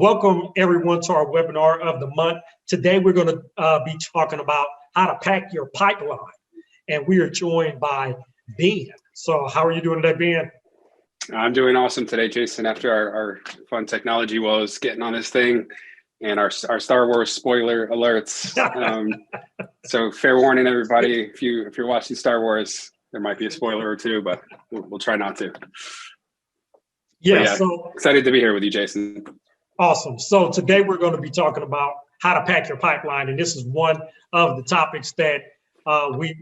welcome everyone to our webinar of the month. Today, we're going to be talking about how to pack your pipeline. And we are joined by Ben. So how are you doing today, Ben? I'm doing awesome today, Jason, after our fun technology woes, getting on this thing and our Star Wars spoiler alerts. So fair warning, everybody, if you're watching Star Wars, there might be a spoiler or two, but we'll try not to. Yeah, so excited to be here with you, Jason. Awesome. So today we're going to be talking about how to pack your pipeline. And this is one of the topics that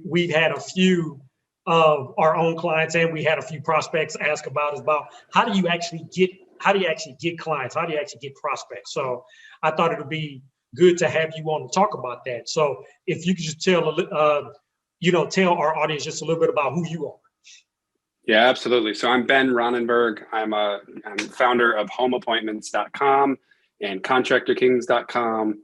we've had a few of our own clients and we had a few prospects ask about is about how do you actually get clients? How do you actually get prospects? So I thought it would be good to have you on to talk about that. So if you could just tell our audience just a little bit about who you are. Yeah, absolutely. So I'm Ben Ronenberg. I'm founder of homeappointments.com and contractorkings.com.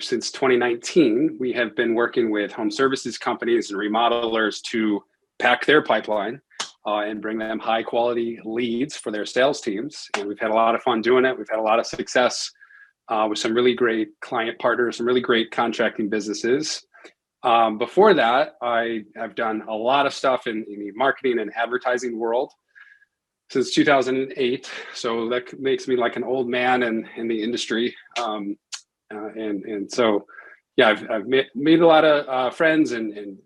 Since 2019, we have been working with home services companies and remodelers to pack their pipeline and bring them high quality leads for their sales teams. And we've had a lot of fun doing it. We've had a lot of success with some really great client partners, some really great contracting businesses. Before that, I have done a lot of stuff in the marketing and advertising world since 2008. So that makes me like an old man in the industry. And so, yeah, I've made a lot of friends and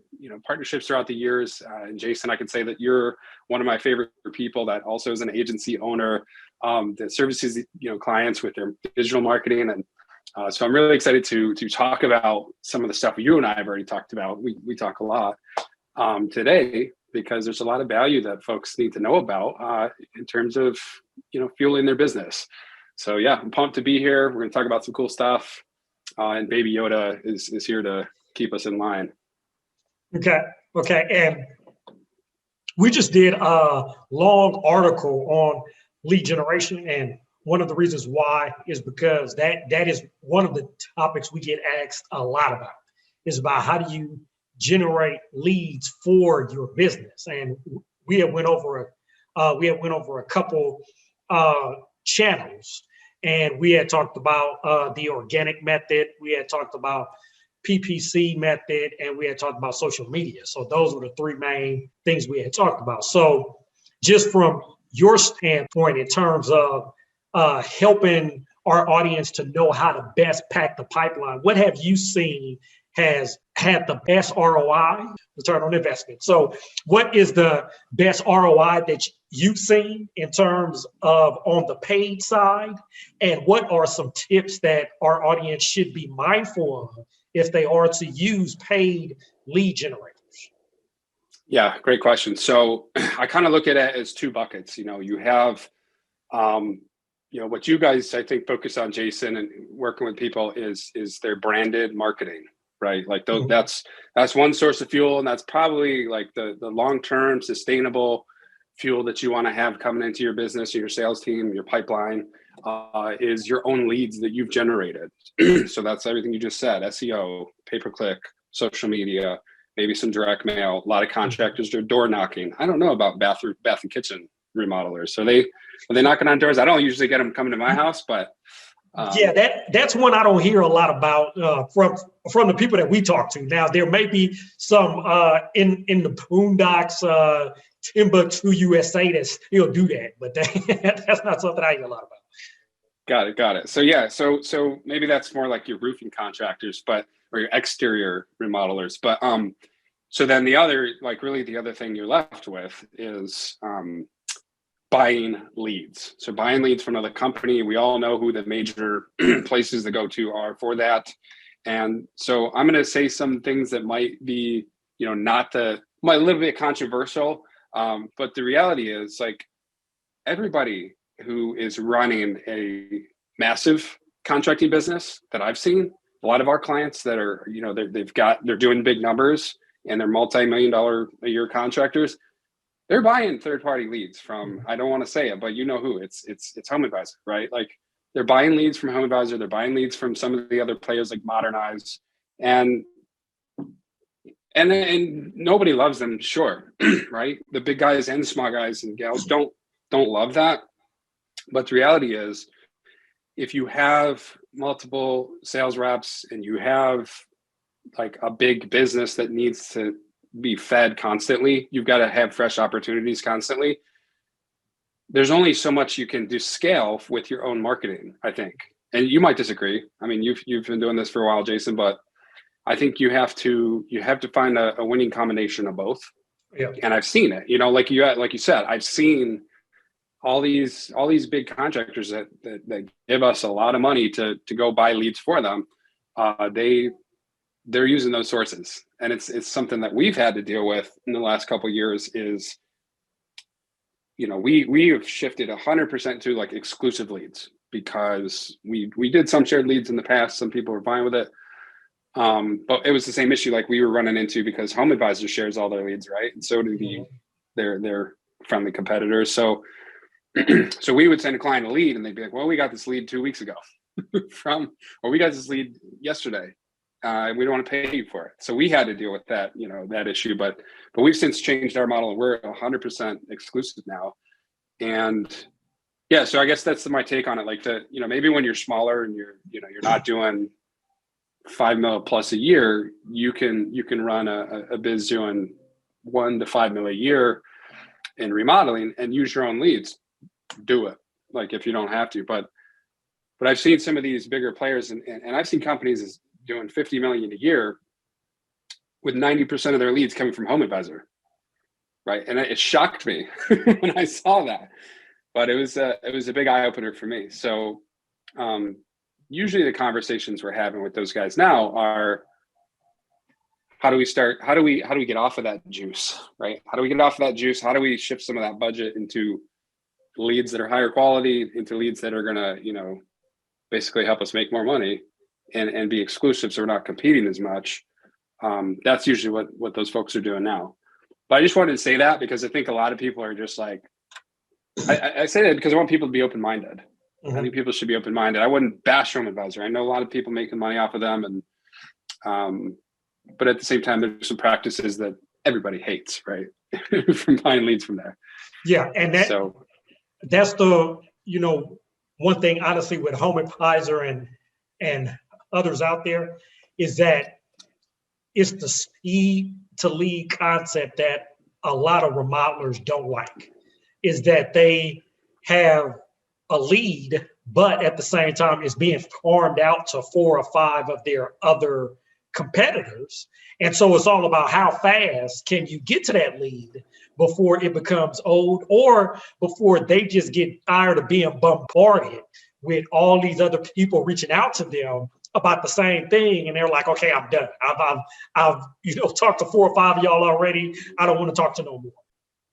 partnerships throughout the years. And Jason, I can say that you're one of my favorite people that also is an agency owner that services clients with their digital marketing. And so I'm really excited to talk about some of the stuff you and I have already talked about. We talk a lot today because there's a lot of value that folks need to know about in terms of fueling their business. So yeah, I'm pumped to be here. We're going to talk about some cool stuff, and Baby Yoda is here to keep us in line. Okay, and we just did a long article on lead generation, and one of the reasons why is because that is one of the topics we get asked a lot about, is about how do you generate leads for your business. And we have went over a couple channels, and we had talked about the organic method, we had talked about PPC method, and we had talked about social media. So those were the three main things we had talked about. So just from your standpoint in terms of helping our audience to know how to best pack the pipeline, what have you seen has had the best ROI, return on investment? So what is the best ROI that you've seen in terms of on the paid side? And what are some tips that our audience should be mindful of if they are to use paid lead generators? Yeah, great question. So I kind of look at it as two buckets. You have what you guys, I think, focus on, Jason, and working with people is their branded marketing, right? Like those, that's one source of fuel, and that's probably like the long-term sustainable fuel that you want to have coming into your business, your sales team, your pipeline, is your own leads that you've generated. So that's everything you just said: SEO, pay-per-click, social media, maybe some direct mail. A lot of contractors are door knocking. I don't know about bath and kitchen remodelers. So are they knocking on doors? I don't usually get them coming to my house, but yeah, that's one I don't hear a lot about from the people that we talk to. Now there may be some in the boondocks, Timbuktu, USA that still do that, but that's not something I hear a lot about. Got it. So yeah, so maybe that's more like your roofing contractors, or your exterior remodelers. But so then the other thing you're left with is buying leads. So buying leads from another company. We all know who the major places to go to are for that. And so I'm going to say some things that might be, might a little bit controversial. But the reality is, like, everybody who is running a massive contracting business that I've seen, a lot of our clients that are, they're doing big numbers and they're multi-million-dollar a year contractors, they're buying third-party leads from, I don't want to say it, but you know who, it's HomeAdvisor, right? Like, they're buying leads from HomeAdvisor, they're buying leads from some of the other players like Modernize, and nobody loves them, sure, right? The big guys and the small guys and gals don't love that. But the reality is, if you have multiple sales reps and you have like a big business that needs to be fed constantly, you've got to have fresh opportunities constantly. There's only so much you can do scale with your own marketing, I think. And you might disagree. I mean, you've been doing this for a while, Jason, but I think you have to find a winning combination of both. Yeah. And I've seen it, like you said, I've seen all these big contractors that give us a lot of money to go buy leads for them. They're using those sources, and it's something that we've had to deal with in the last couple of years. Is we have shifted 100% to like exclusive leads, because we did some shared leads in the past. Some people were fine with it. But it was the same issue like we were running into, because HomeAdvisor shares all their leads, right? And so do their friendly competitors. So we would send a client a lead and they'd be like, well, we got this lead 2 weeks ago or we got this lead yesterday. We don't want to pay you for it. So we had to deal with that, that issue, but we've since changed our model. We're 100% exclusive now. And yeah, so I guess that's my take on it. Like maybe when you're smaller and you're not doing $5 million plus a year, you can run a biz doing $1 to $5 million a year in remodeling and use your own leads. Do it, like, if you don't have to. But I've seen some of these bigger players, and I've seen companies doing 50 million a year with 90% of their leads coming from HomeAdvisor, right? And it shocked me when I saw that. But it was a big eye opener for me. So usually the conversations we're having with those guys now are, how do we get off of that juice, right? How do we get off of that juice? How do we shift some of that budget into leads that are higher quality, into leads that are going to, basically help us make more money and be exclusive, so we're not competing as much. That's usually what those folks are doing now. But I just wanted to say that because I think a lot of people are just like, I say that because I want people to be open-minded. Mm-hmm. I think people should be open-minded. I wouldn't bash HomeAdvisor. I know a lot of people making money off of them, and but at the same time, there's some practices that everybody hates, right? From buying leads from there. Yeah, and that's the one thing honestly with HomeAdvisor and others out there is that it's the speed to lead concept that a lot of remodelers don't like. Is that they have a lead, but at the same time, it's being farmed out to 4 or 5 of their other competitors. And so it's all about how fast can you get to that lead before it becomes old, or before they just get tired of being bombarded with all these other people reaching out to them about the same thing. And they're like, okay, I'm done. I've talked to 4 or 5 of y'all already. I don't want to talk to no more.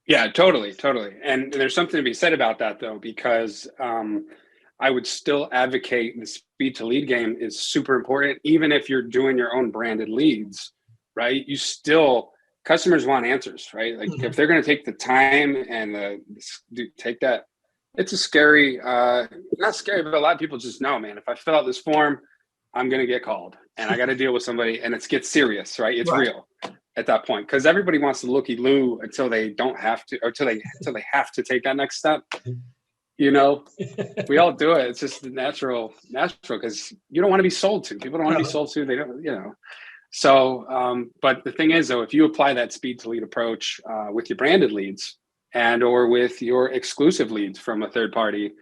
Yeah, totally. And there's something to be said about that, though, because I would still advocate the speed to lead game is super important, even if you're doing your own branded leads, right? Customers want answers, right? Like if they're going to take the time and take that, it's a scary, not scary, but a lot of people just know, man, if I fill out this form, I'm going to get called and I got to deal with somebody, and it gets serious, right? It's real at that point, because everybody wants to looky-loo until they don't have to, or until they have to take that next step. We all do it. It's just natural because you don't want to be sold to. People don't want to be sold to. They don't, So, but the thing is, though, if you apply that speed to lead approach with your branded leads and or with your exclusive leads from a third party,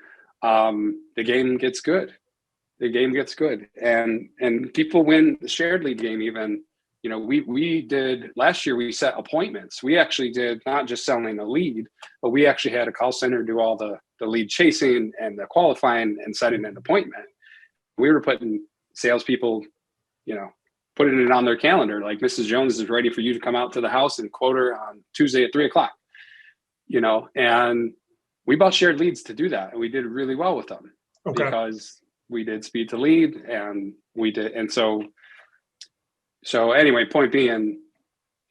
the game gets good. And people win the shared lead game. Even, we did last year, we set appointments. We actually did not just selling a lead, but we actually had a call center do all the lead chasing and the qualifying and setting an appointment. We were putting salespeople, putting it on their calendar, like Mrs. Jones is ready for you to come out to the house and quote her on Tuesday at 3:00, and we bought shared leads to do that. And we did really well with them because we did speed to lead and we did. And so anyway, point being,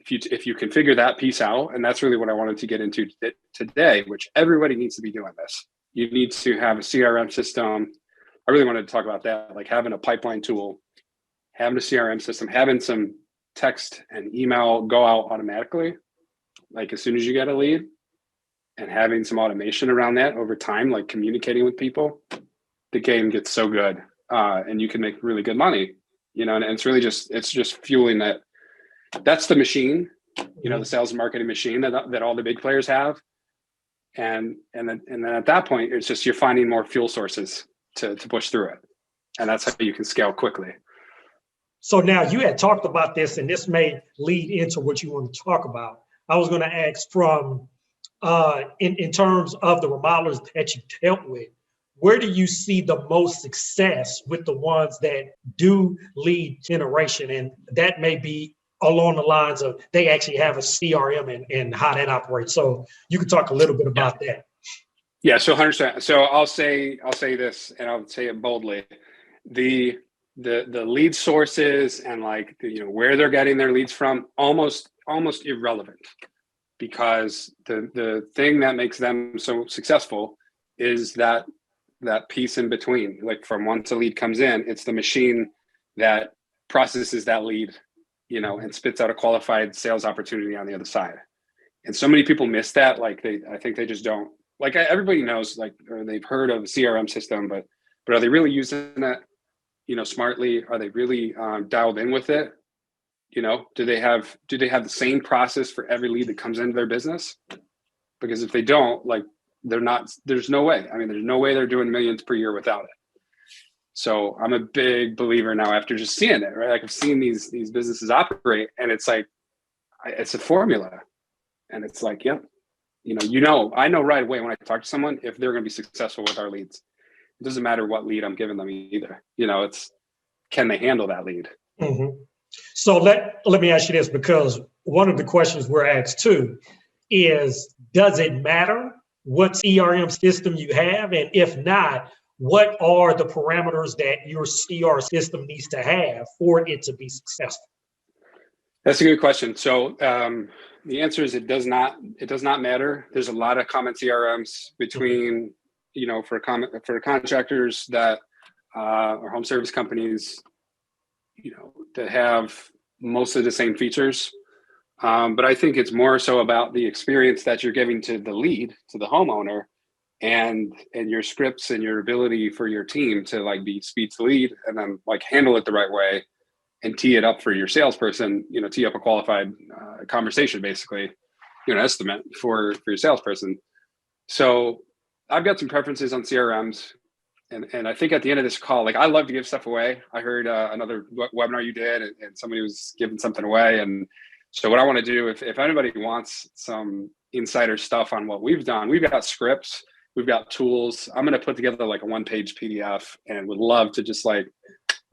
if you can figure that piece out, and that's really what I wanted to get into today, which everybody needs to be doing this. You need to have a CRM system. I really wanted to talk about that, like having a pipeline tool, having a CRM system, having some text and email go out automatically, like as soon as you get a lead, and having some automation around that over time, like communicating with people. the game gets so good, and you can make really good money, and it's really it's just fueling that. That's the machine, the sales and marketing machine that all the big players have. And then at that point, it's just, you're finding more fuel sources to push through it. And that's how you can scale quickly. So now you had talked about this, and this may lead into what you want to talk about. I was going to ask from, in terms of the remodelers that you dealt with, where do you see the most success with the ones that do lead generation? And that may be along the lines of they actually have a CRM and how that operates. So you can talk a little bit about that. Yeah, so 100%. So I'll say this, and I'll say it boldly. The lead sources and where they're getting their leads from, almost irrelevant, because the thing that makes them so successful is that piece in between. Like, from once a lead comes in, it's the machine that processes that lead, and spits out a qualified sales opportunity on the other side. And so many people miss that. I think they just don't, everybody knows, or they've heard of a CRM system, but are they really using it, smartly? Are they really dialed in with it? Do they have the same process for every lead that comes into their business? Because if they don't, they're not, there's no way. I mean, there's no way they're doing millions per year without it. So I'm a big believer now, after just seeing it, right? I've seen these businesses operate, and it's it's a formula, and it's yep. I know right away when I talk to someone if they're going to be successful with our leads. It doesn't matter what lead I'm giving them either. It's, can they handle that lead? Mm-hmm. So let me ask you this, because one of the questions we're asked too is, does it matter what CRM system you have? And if not, what are the parameters that your CR system needs to have for it to be successful? That's a good question. So the answer is it does not matter. There's a lot of common CRMs between, for contractors that or home service companies, that have most of the same features. But I think it's more so about the experience that you're giving to the lead, to the homeowner, and your scripts and your ability for your team to be speed to lead, and then handle it the right way and tee it up for your salesperson, tee up a qualified conversation, basically, an estimate for your salesperson. So I've got some preferences on CRMs. And I think at the end of this call, I love to give stuff away. I heard another webinar you did, and somebody was giving something away. And so what I want to do, if anybody wants some insider stuff on what we've done, we've got scripts, we've got tools. I'm going to put together a one-page PDF, and would love to just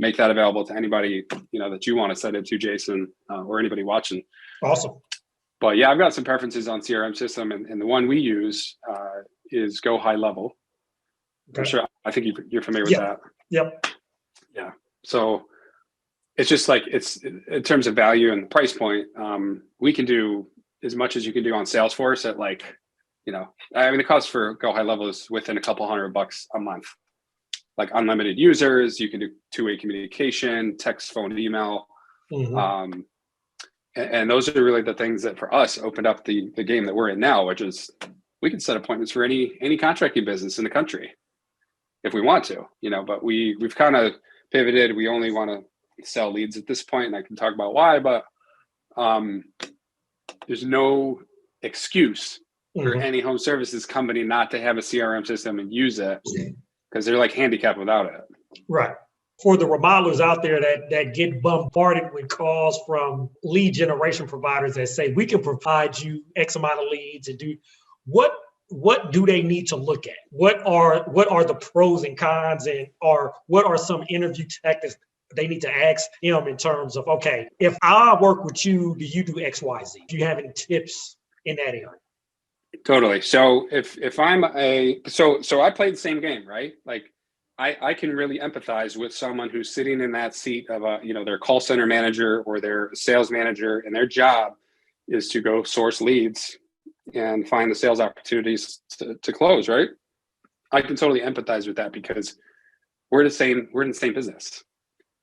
make that available to anybody, that you want to send it to, Jason, or anybody watching. Awesome. But yeah, I've got some preferences on CRM system, and the one we use is Go High Level. Okay. I'm sure, I think you're familiar with that. Yep. Yeah. So it's just it's in terms of value and the price point, we can do as much as you can do on Salesforce at the cost for Go High Level is within a couple $100 a month. Unlimited users, you can do two-way communication, text, phone, email. Mm-hmm. And those are really the things that for us opened up the game that we're in now, which is we can set appointments for any contracting business in the country if we want to, but we've kind of pivoted. We only want to sell leads at this point, and I can talk about why, but there's no excuse for any home services company not to have a CRM system and use it, because they're handicapped without it. Right. For the remodelers out there that get bombarded with calls from lead generation providers that say, we can provide you X amount of leads, and what do they need to look at? What are the pros and cons, or what are some interview tactics they need to ask them in terms of, okay, if I work with you, do you do X, Y, Z? Do you have any tips in that area? Totally. So if I'm so I play the same game, right? I can really empathize with someone who's sitting in that seat of their call center manager or their sales manager, and their job is to go source leads and find the sales opportunities to close, right? I can totally empathize with that, because we're in the same business.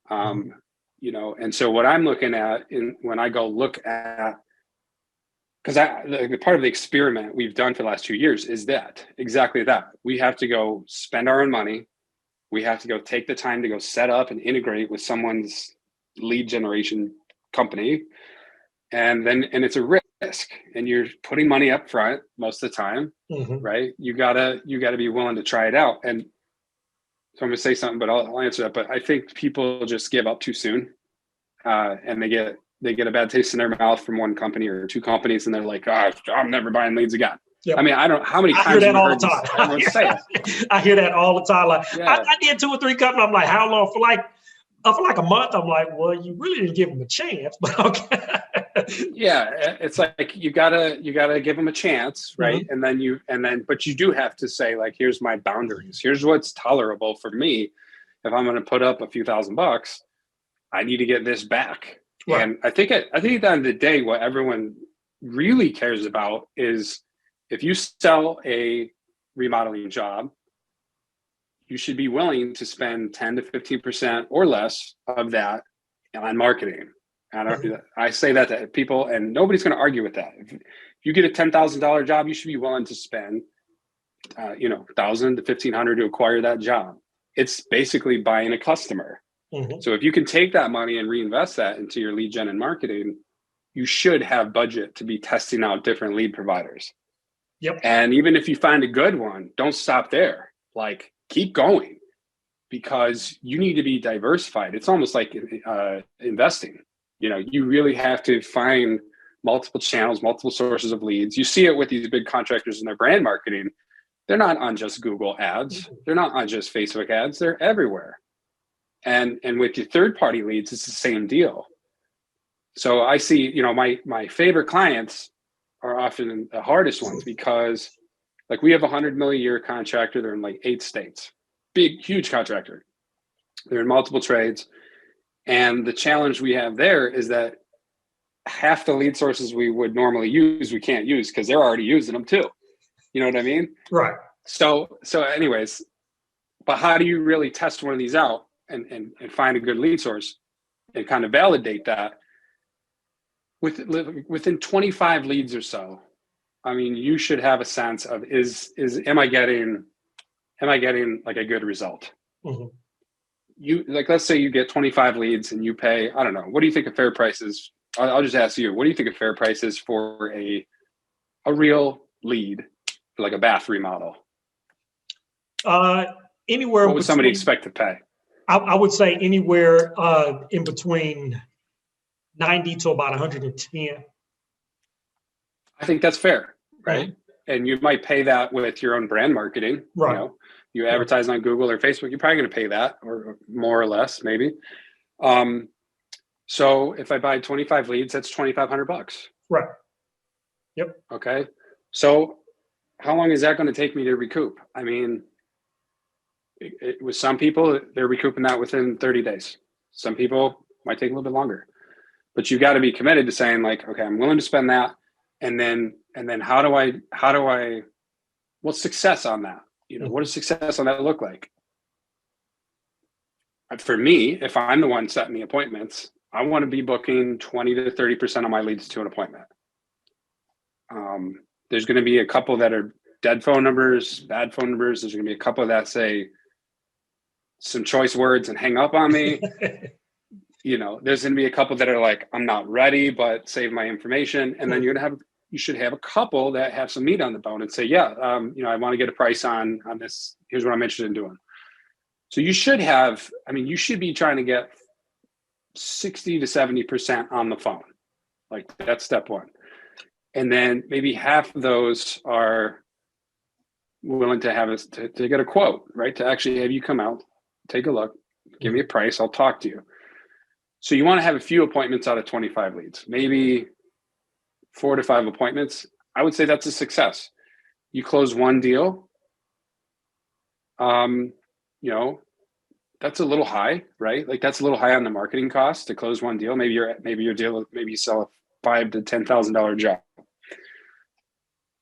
And so what I'm looking at when I go look at, because part of the experiment we've done for the last 2 years is exactly that. We have to go spend our own money, We have to go take the time to go set up and integrate with someone's lead generation company. And it's a risk, and you're putting money up front most of the time, right? You gotta be willing to try it out. And so I'm gonna say something, but I'll answer that. But I think people just give up too soon, and they get a bad taste in their mouth from one company or two companies, and they're like, "Oh, I'm never buying leads again." Yep. I mean, I don't. How many times I hear that all the time. I hear that all the time. Like, yeah. I did 2 or 3 companies. I'm like, how long? For like a month. I'm like, well, you really didn't give them a chance, but okay. Yeah, it's like you gotta give them a chance, right? But you do have to say, like, here's my boundaries. Here's what's tolerable for me. If I'm going to put up a few $1,000, I need to get this back. Right. And I think at the end of the day, what everyone really cares about is if you sell a remodeling job, you should be willing to spend 10 to 15% or less of that on marketing. And I say that to people, and nobody's going to argue with that. If you get a $10,000 job, you should be willing to spend, $1,000 to $1,500 to acquire that job. It's basically buying a customer. So if you can take that money and reinvest that into your lead gen and marketing, you should have budget to be testing out different lead providers. Yep. And even if you find a good one, don't stop there. Like, keep going, because you need to be diversified. It's almost like investing. You really have to find multiple channels, multiple sources of leads. You see it with these big contractors in their brand marketing. They're not on just Google ads. They're not on just Facebook ads. They're everywhere. And with your third-party leads, it's the same deal. So I see, my favorite clients are often the hardest ones, because like we have a $100 million a year contractor. They're in like 8 states, big, huge contractor. They're in multiple trades. And the challenge we have there is that half the lead sources we would normally use, we can't use because they're already using them too. You know what I mean? Right. So anyways, but how do you really test one of these out and find a good lead source and kind of validate that? Within 25 leads or so, I mean, you should have a sense of am I getting like a good result? You, like, let's say you get 25 leads and you pay, I don't know, what do you think a fair price is? I'll just ask you, what do you think a fair price is for a real lead, for like a bath remodel? Anywhere. What would somebody expect to pay? I would say anywhere in between 90 to about 110. I think that's fair, right? And you might pay that with your own brand marketing. Right. You advertise on Google or Facebook, you're probably going to pay that, or more or less, maybe. So if I buy 25 leads, that's $2,500. Right. Yep. Okay. So how long is that going to take me to recoup? I mean, with some people, they're recouping that within 30 days. Some people might take a little bit longer, but you got to be committed to saying, like, okay, I'm willing to spend that. And then how do I, what's success on that? What does success on that look like? For me, if I'm the one setting the appointments, I want to be booking 20 to 30% of my leads to an appointment. There's going to be a couple that are dead phone numbers, bad phone numbers. There's going to be a couple that say some choice words and hang up on me. There's going to be a couple that are like, I'm not ready, but save my information. And then you should have a couple that have some meat on the bone and say, yeah, I want to get a price on this. Here's what I'm interested in doing. So you should be trying to get 60 to 70% on the phone. Like, that's step one. And then maybe half of those are willing to have us to get a quote, right? To actually have you come out, take a look, give me a price, I'll talk to you. So you want to have a few appointments out of 25 leads, maybe 4 to 5 appointments. I would say that's a success. You close one deal, that's a little high, right? Like, that's a little high on the marketing cost to close one deal. Maybe your deal, maybe you sell a $5,000 to $10,000 job.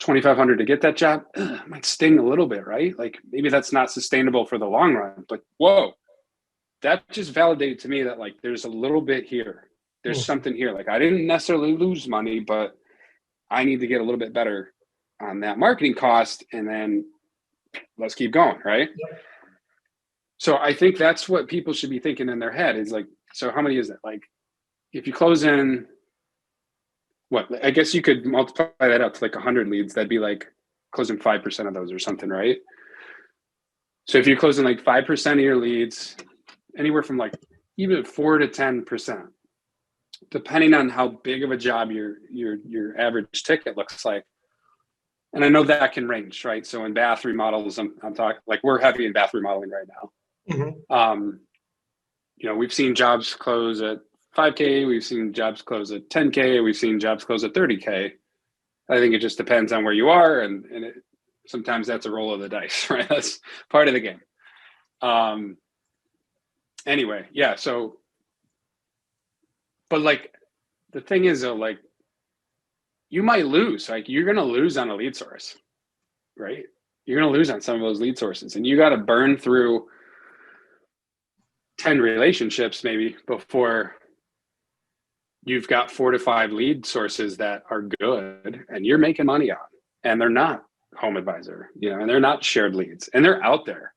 $2,500 to get that job might sting a little bit, right? Like, maybe that's not sustainable for the long run, but whoa, that just validated to me that, like, there's a little bit here. There's something here. Like, I didn't necessarily lose money, but I need to get a little bit better on that marketing cost, and then let's keep going, right? Yep. So I think that's what people should be thinking in their head is like, so how many is that? Like, if you close in, what, I guess you could multiply that up to like 100 leads. That'd be like closing 5% of those or something, right? So if you're closing like 5% of your leads, anywhere from like even 4 to 10%, depending on how big of a job your average ticket looks like. And I know that can range, right? So in bath remodels, I'm talking like we're heavy in bath remodeling right now. You know, we've seen jobs close at 5K, we've seen jobs close at 10K, we've seen jobs close at 30K. I think it just depends on where you are, and sometimes that's a roll of the dice, right? That's part of the game. Anyway, yeah. So, but like the thing is, though, like you might lose. Like you're going to lose on a lead source, right? You're going to lose on some of those lead sources, and you got to burn through 10 relationships maybe before you've got 4 to 5 lead sources that are good and you're making money on, and they're not home advisor, you know, and they're not shared leads, and they're out there.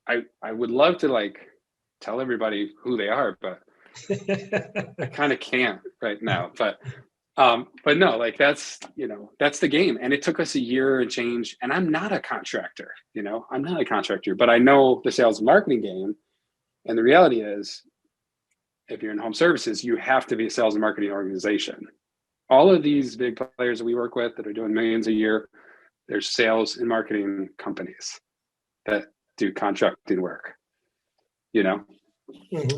I would love to like tell everybody who they are, but I kind of can't right now. But no, like that's, you know, that's the game. And it took us a year and change. And I'm not a contractor, you know, I'm not a contractor, but I know the sales and marketing game. And the reality is, if you're in home services, you have to be a sales and marketing organization. All of these big players that we work with that are doing millions a year, they're sales and marketing companies that do contracting work, you know?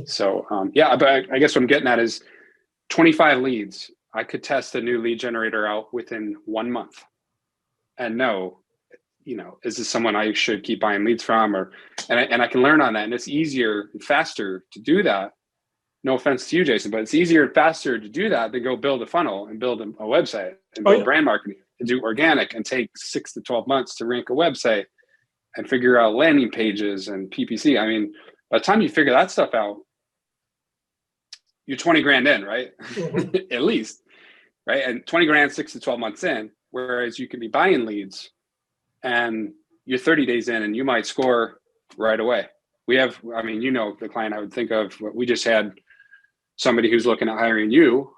So, yeah, but I guess what I'm getting at is 25 leads. I could test a new lead generator out within 1 month and know, you know, is this someone I should keep buying leads from, or, and I can learn on that. And it's easier and faster to do that. No offense to you, Jason, but it's easier and faster to do that than go build a funnel and build a website and build brand marketing and do organic and take 6 to 12 months to rank a website and figure out landing pages and PPC. I mean, by the time you figure that stuff out, you're 20 grand in, right? At least, right? And 20 grand, 6 to 12 months in, whereas you can be buying leads and you're 30 days in and you might score right away. We have, I mean, you know, the client I would think of, we just had somebody who's looking at hiring you.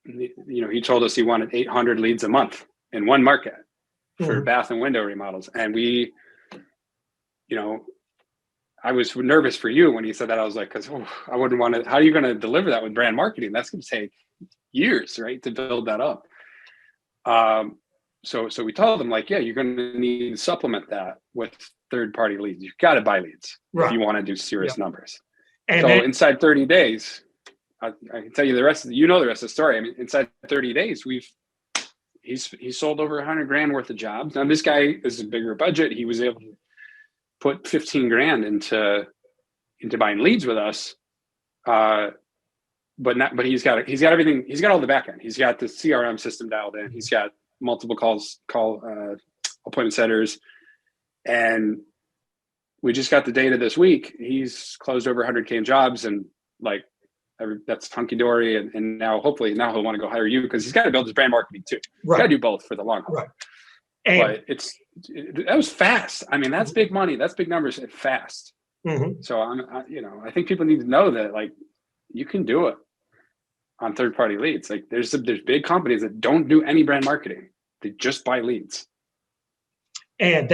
You know, he told us he wanted 800 leads a month in one market for bath and window remodels. And we, you know, I was nervous for you when he said that. I was like, because I wouldn't want to, how are you going to deliver that with brand marketing? That's going to take years, right, to build that up. So we told them, like, yeah, you're going to need to supplement that with third-party leads. You've got to buy leads if you want to do serious numbers. And so inside 30 days, I can tell you the rest of the rest of the story. I mean, inside 30 days, he's sold over 100 grand worth of jobs. Now this guy is a bigger budget. He was able to put 15 grand into buying leads with us. But he's got everything. He's got all the back end. He's got the CRM system dialed in. He's got multiple call appointment setters. And we just got the data this week. He's closed over 100K in jobs, and like that's hunky dory. And now hopefully he'll want to go hire you, because he's got to build his brand marketing too. He's got to do both for the long haul. But that was fast. I mean, that's big money. That's big numbers and fast. So I think people need to know that, like, you can do it on third-party leads. Like there's big companies that don't do any brand marketing. They just buy leads. And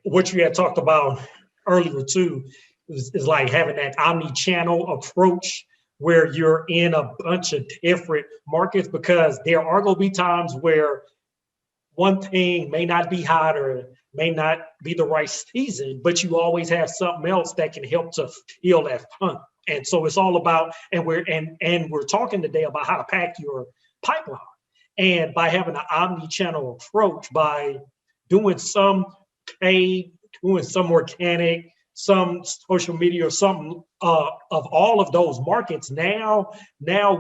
what you had talked about earlier too is like having that omni-channel approach where you're in a bunch of different markets, because there are going to be times where one thing may not be hot or may not be the right season, but you always have something else that can help to fill that fund. And so it's all about, and we're talking today about how to pack your pipeline. And by having an omni-channel approach, by doing some paid, doing some organic, some social media, or something of all of those markets, now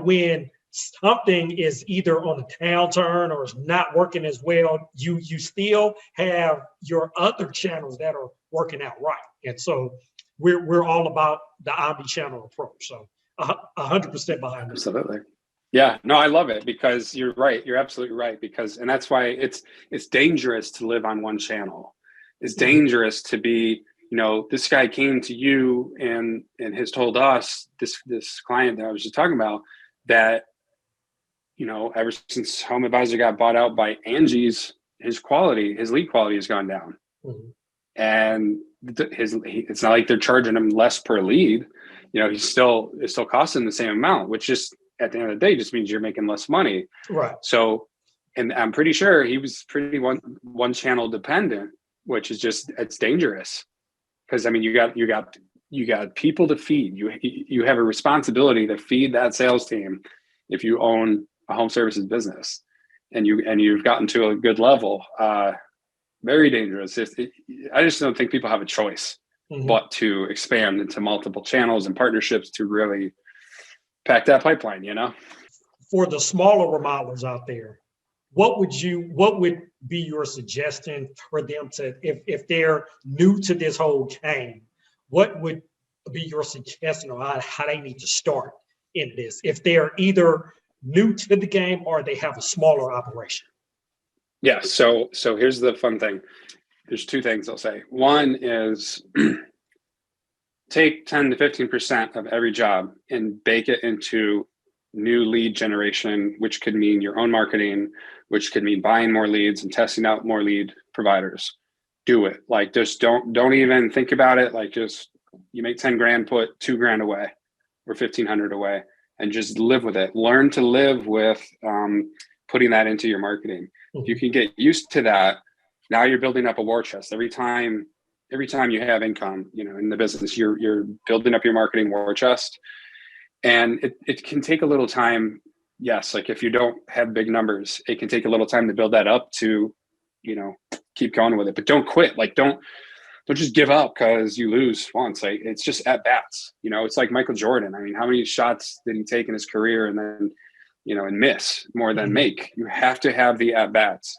when something is either on a downturn or is not working as well, you still have your other channels that are working out right. And so we're all about the omni-channel approach. So 100% behind this. Absolutely. Yeah, no, I love it, because you're right. You're absolutely right, and that's why it's dangerous to live on one channel. It's dangerous to be, this guy came to you and has told us, this client that I was just talking about, that, ever since Home Advisor got bought out by Angie's, his lead quality has gone down. Mm-hmm. And it's not like they're charging him less per lead. It's still costing the same amount, which just at the end of the day just means you're making less money. Right. So, and I'm pretty sure he was pretty one channel dependent, which is it's dangerous. Because I mean, you got people to feed. You have a responsibility to feed that sales team if you own a home services business, and you've gotten to a good level. Very dangerous. I just don't think people have a choice but to expand into multiple channels and partnerships to really pack that pipeline. For the smaller remodelers out there, what would be your suggestion for them to, if they're new to this whole game, what would be your suggestion on how they need to start in this, if they're either new to the game or they have a smaller operation? Yeah. So here's the fun thing. There's two things I'll say. One is take 10 to 15% of every job and bake it into new lead generation, which could mean your own marketing, which could mean buying more leads and testing out more lead providers. Do it. Like, just don't even think about it. Like, just, you make 10 grand, put 2 grand away or 1,500 away and just live with it. Learn to live with putting that into your marketing. If you can get used to that, now you're building up a war chest. Every time you have income, in the business, you're building up your marketing war chest. And it can take a little time. Yes, like if you don't have big numbers, it can take a little time to build that up to, keep going with it. But don't quit. Like, don't just give up because you lose once. Like, it's just at bats. It's like Michael Jordan. I mean, how many shots did he take in his career and then, and miss more than make? You have to have the at bats.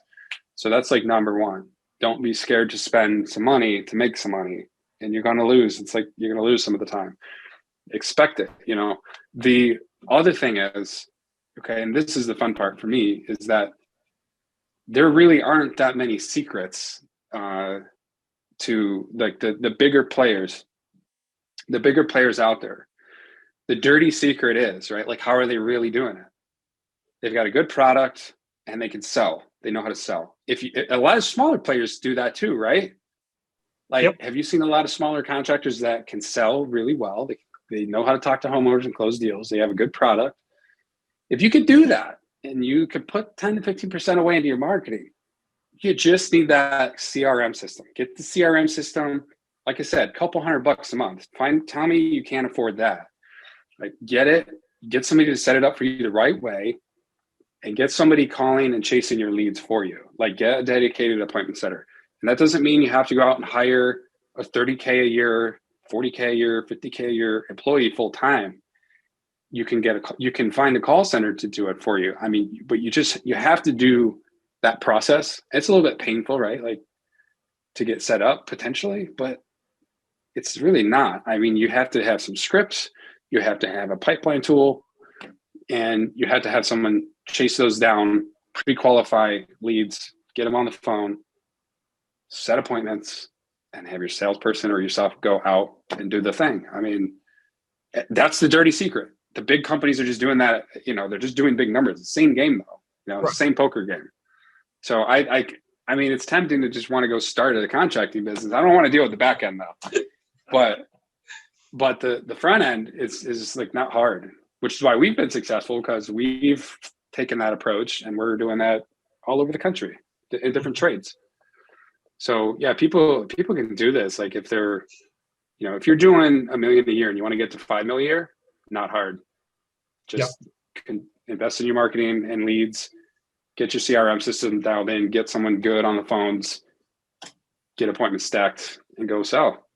So that's like number one. Don't be scared to spend some money to make some money, and you're going to lose. It's like you're going to lose some of the time. Expect it. The other thing is, okay, and this is the fun part for me, is that there really aren't that many secrets to like the bigger players out there. The dirty secret is, right? Like, how are they really doing it? They've got a good product and they can sell. They know how to sell. A lot of smaller players do that too, right? Like, yep. Have you seen a lot of smaller contractors that can sell really well? They know how to talk to homeowners and close deals. They have a good product. If you could do that and you could put 10 to 15% away into your marketing, you just need that CRM system. Get the CRM system. Like I said, couple $100 a month. Tell me you can't afford that. Like, get it. Get somebody to set it up for you the right way, and get somebody calling and chasing your leads for you. Like, get a dedicated appointment setter. And that doesn't mean you have to go out and hire a $30K a year, $40K a year, $50K a year employee full time. You can find a call center to do it for you. I mean, but you have to do that process. It's a little bit painful, right? Like, to get set up potentially, but it's really not. I mean, you have to have some scripts, you have to have a pipeline tool, and you have to have someone chase those down, pre-qualify leads, get them on the phone, set appointments, and have your salesperson or yourself go out and do the thing. I mean, that's the dirty secret. The big companies are just doing that. They're just doing big numbers. The same game though, right. Same poker game. So I mean, it's tempting to just want to go start at a contracting business. I don't want to deal with the back end though, but the front end is like not hard, which is why we've been successful, because we've taken that approach and we're doing that all over the country in different trades. So yeah, people can do this. Like, if they're, if you're doing $1 million a year and you want to get to $5 million a year, not hard. Just invest in your marketing and leads, get your CRM system dialed in, get someone good on the phones, get appointments stacked, and go sell.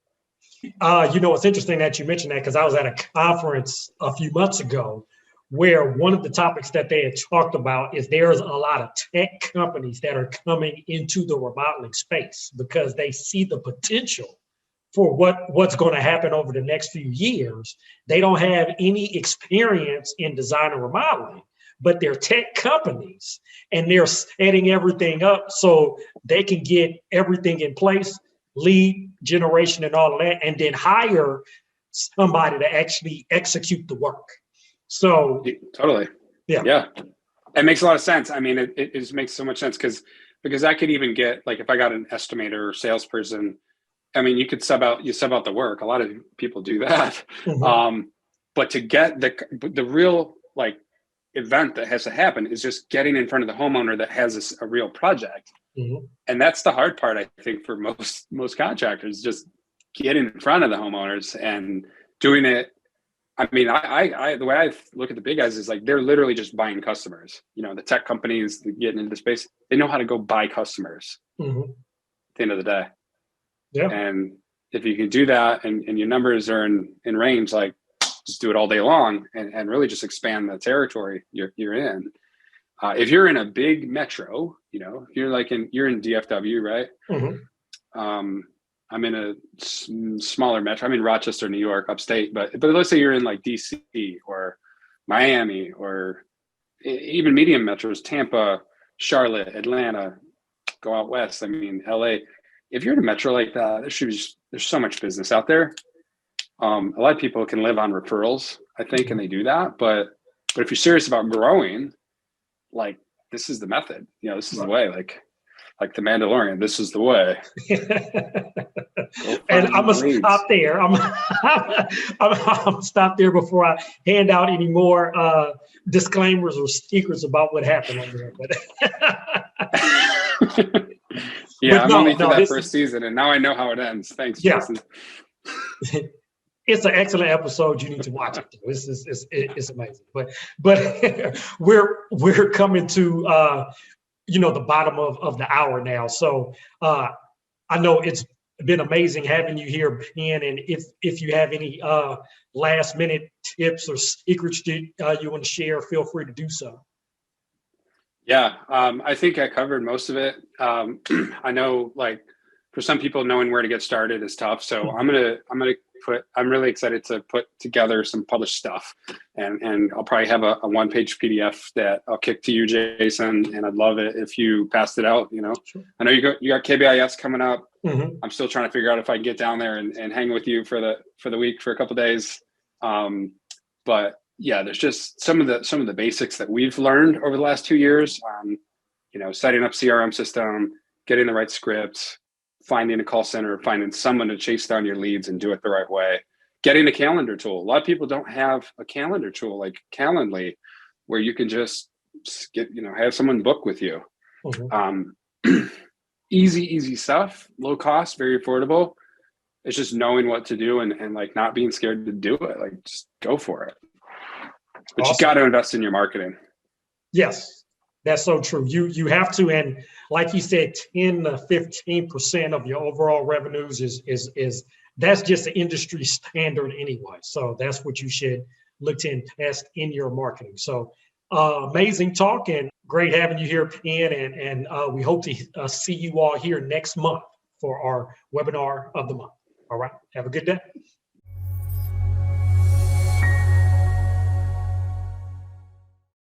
It's interesting that you mentioned that, because I was at a conference a few months ago where one of the topics that they had talked about is there's a lot of tech companies that are coming into the remodeling space because they see the potential for what's going to happen over the next few years. They don't have any experience in design and remodeling, but they're tech companies and they're setting everything up so they can get everything in place lead generation and all of that, and then hire somebody to actually execute the work. So totally. yeah. Yeah. It makes a lot of sense. I mean, it just makes so much sense because I could even get, like, if I got an estimator or salesperson, I mean, you sub out the work. A lot of people do that. Mhm. But to get the real, like, event that has to happen is just getting in front of the homeowner that has a real project. Mhm. And that's the hard part, I think, for most contractors, just getting in front of the homeowners and doing it. I mean, I the way I look at the big guys is like they're literally just buying customers. You know, the tech companies that getting into the space, they know how to go buy customers Mhm. at the end of the day. Yeah. And if you can do that and your numbers are in range, like, just do it all day long and really just expand the territory you're in. If you're in a big metro, you know, if you're in DFW, right? Mhm. I'm in a smaller metro. I'm in Rochester, New York, upstate. But let's say you're in like DC or Miami or even medium metros, Tampa, Charlotte, Atlanta, go out west. I mean, LA. If you're in a metro like that, there's so much business out there. A lot of people can live on referrals, I think, and they do that. But if you're serious about growing, like, this is the method. You know, this is the way. Like the Mandalorian, this is the way. And I'm gonna stop there. I'm gonna stop there before I hand out any more disclaimers or secrets about what happened on there. But yeah, I'm only through that this first season, and now I know how it ends. Thanks, yeah. Jason. It's an excellent episode. You need to watch it. It's amazing. But we're coming to the bottom of the hour now. So I know it's been amazing having you here, Ben. And if you have any last minute tips or secrets that you want to share, feel free to do so. Yeah, I think I covered most of it. I know, like, for some people, knowing where to get started is tough. So I'm really excited to put together some published stuff, and I'll probably have a one-page PDF that I'll kick to you, Jason. And I'd love it if you passed it out. You know, sure. I know you got KBIS coming up. Mm-hmm. I'm still trying to figure out if I can get down there and hang with you for the week for a couple of days. But yeah, there's just some of the basics that we've learned over the last 2 years. Setting up CRM system, getting the right scripts, finding a call center, finding someone to chase down your leads and do it the right way. Getting a calendar tool. A lot of people don't have a calendar tool like Calendly, where you can just have someone book with you. Mm-hmm. Easy stuff, low cost, very affordable. It's just knowing what to do and like not being scared to do it. Like, just go for it. But awesome. You got to invest in your marketing. Yes, that's so true. You have to, and like you said, 10 to 15% of your overall revenues is that's just the industry standard anyway. So that's what you should look to invest in your marketing. So amazing talk and great having you here, Ben, and we hope to see you all here next month for our webinar of the month. All right, have a good day.